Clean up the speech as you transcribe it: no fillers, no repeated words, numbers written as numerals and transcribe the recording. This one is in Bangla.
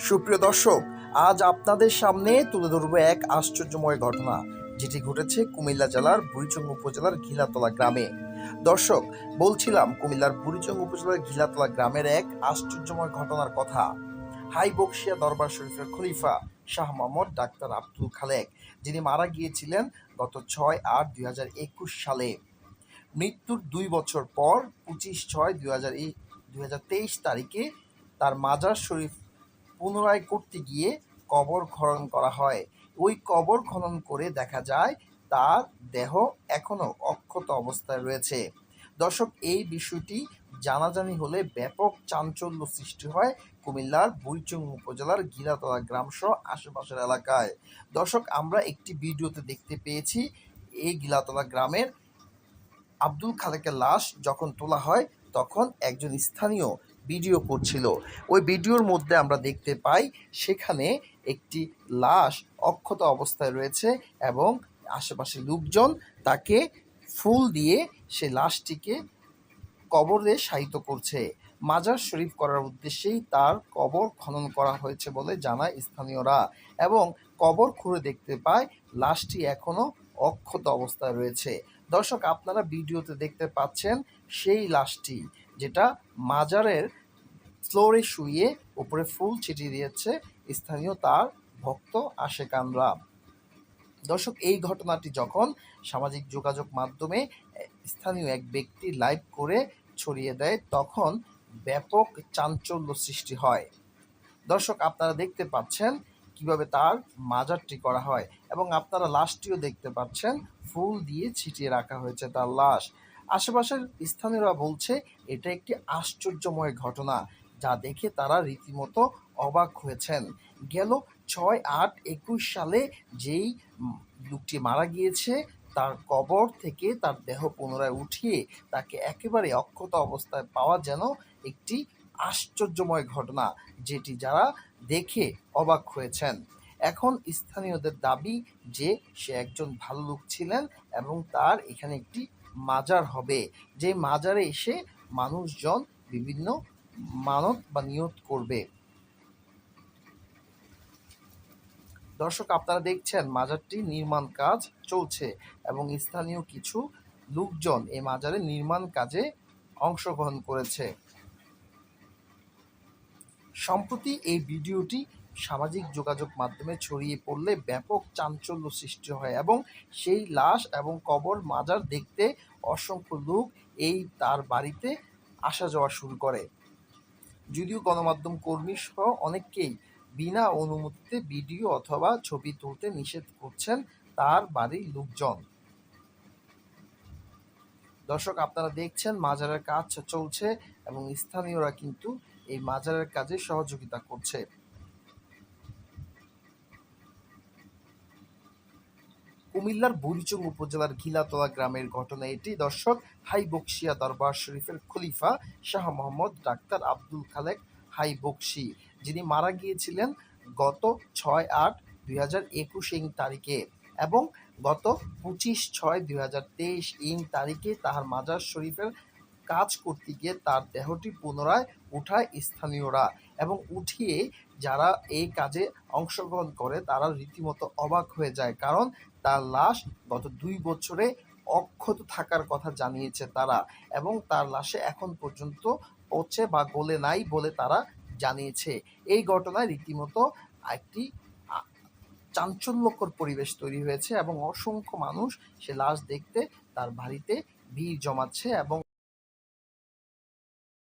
সুপ্রিয় দর্শক, আজ আপনাদের সামনে তুলে ধরব এক আশ্চর্যময় ঘটনা, যেটি ঘটেছে কুমিল্লা জেলার বুড়িচং উপজেলার ঘিলাতলা গ্রামে। দর্শক, বলছিলাম কুমিল্লার বুড়িচং উপজেলার ঘিলাতলা গ্রামের এক আশ্চর্যময় ঘটনার কথা। হাই বকশিয়া দরবার শরীফের খলিফা শাহ মোহাম্মদ ডাক্তার আব্দুল খালেক, যিনি মারা গিয়েছিলেন গত 6/8/2021 সালে। মৃত্যুর 2 বছর পর 25/6/2023 তারিখে তার মাজার শরীফ পুনরায় করতে গিয়ে কবর খনন করা হয়। ওই কবর খনন করে দেখা যায় তার দেহ এখনও অক্ষত অবস্থায় রয়েছে। দর্শক, এই বিষয়টি জানাজানি হলে ব্যাপক চাঞ্চল্য সৃষ্টি হয় কুমিল্লার বুড়িচং উপজেলার ঘিলাতলা গ্রামসহ আশেপাশের এলাকায়। দর্শক, আমরা একটি ভিডিওতে দেখতে পেয়েছি এই ঘিলাতলা গ্রামের আব্দুল খালেকের লাশ যখন তোলা হয় তখন একজন স্থানীয় ভিডিও করছিল। ওই ভিডিওর মধ্যে আমরা দেখতে পাই সেখানে একটি লাশ অক্ষত অবস্থায় রয়েছে এবং আশেপাশের লোকজন তাকে ফুল দিয়ে সেই লাশটিকে কবরে শায়িত করছে। মাজার শরীফ করার উদ্দেশ্যেই তার কবর খনন করা হয়েছে বলে জানায় স্থানীয়রা, এবং কবর খুঁড়ে দেখতে পায় লাশটি এখনও অক্ষত অবস্থায় রয়েছে। দর্শক, আপনারা ভিডিওতে দেখতে পাচ্ছেন সেই লাশটি, যেটা মাজারের ফ্লোরে শুয়ে উপরে ফুল ছিটিয়ে দিয়েছে স্থানীয় তার ভক্ত আশেকানরা। দর্শক, এই ঘটনাটি যখন সামাজিক যোগাযোগ মাধ্যমে স্থানীয় এক ব্যক্তি লাইভ করে ছড়িয়ে দেয় তখন ব্যাপক চাঞ্চল্য সৃষ্টি হয়। দর্শক, আপনারা দেখতে পাচ্ছেন কিভাবে তার মাজারটি করা হয় এবং আপনারা লাশটিও দেখতে পাচ্ছেন ফুল দিয়ে ছিটিয়ে রাখা হয়েছে তার লাশ। আশেপাশের স্থানীয়রা বলছে এটা একটি আশ্চর্যময় ঘটনা, যা দেখে তারা রীতিমতো অবাক হয়েছেন। গেল 6/8/21 সালে যেই লোকটি মারা গিয়েছে তার কবর থেকে তার দেহ পুনরায় উঠিয়ে তাকে একেবারে অক্ষত অবস্থায় পাওয়া যেন একটি আশ্চর্যময় ঘটনা, যেটি যারা দেখে অবাক হয়েছেন। এখন স্থানীয়দের দাবি যে সে একজন ভালো লোক ছিলেন এবং তার এখানে একটি মাজার হবে, যে মাজারে এসে মানুষজন বিভিন্ন মানত বা নিয়ত করবে। দর্শক, আপনারা দেখছেন মাজারটি নির্মাণ কাজ চলছে এবং স্থানীয় কিছু লোকজন এই মাজারের নির্মাণ কাজে অংশগ্রহণ করেছে। সম্প্রতি এই ভিডিওটি সামাজিক যোগাযোগ মাধ্যমে ছড়িয়ে পড়লে ব্যাপক চাঞ্চল্য সৃষ্টি হয় এবং সেই লাশ এবং কবর মাজার দেখতে অসংখ্য লোক এই তার বাড়িতে আসা যাওয়া শুরু করে। যদিও গণমাধ্যম কর্মী সহ অনেককেই বিনা অনুমতিতে ভিডিও অথবা ছবি তুলতে নিষেধ করছেন তার বাড়ির লোকজন। দর্শক, আপনারা দেখছেন মাজারের কাজ চলছে এবং স্থানীয়রা কিন্তু এই মাজারের কাজে সহযোগিতা করছে। কুমিল্লার বুড়িচং উপজেলার ঘিলাতলা গ্রামের ঘটনা এটি। দর্শক, হাই বকশিয়া দরবার শরীফের খলিফা শাহ মোহাম্মদ ডাক্তার আব্দুল খালেক হাই বকশি, যিনি মারা গিয়েছিলেন গত 6/8/2021 তারিখে এবং গত 25/6/2023 তারিখে তাহার মাজার শরীফের কাজ করতে গিয়ে তার দেহটি পুনরায় উঠায় স্থানীয়রা, এবং উঠিয়ে যারা এই কাজে অংশগ্রহণ করে তারা রীতিমতো অবাক হয়ে যায়, কারণ তার লাশ গত 2 বছরে অক্ষত থাকার কথা জানিয়েছে তারা, এবং তার লাশে এখন পর্যন্ত পচে বা গলে নাই বলে তারা জানিয়েছে। এই ঘটনায় রীতিমতো একটি চাঞ্চল্যকর পরিবেশ তৈরি হয়েছে এবং অসংখ্য মানুষ সে লাশ দেখতে তার বাড়িতে ভিড় জমাচ্ছে এবং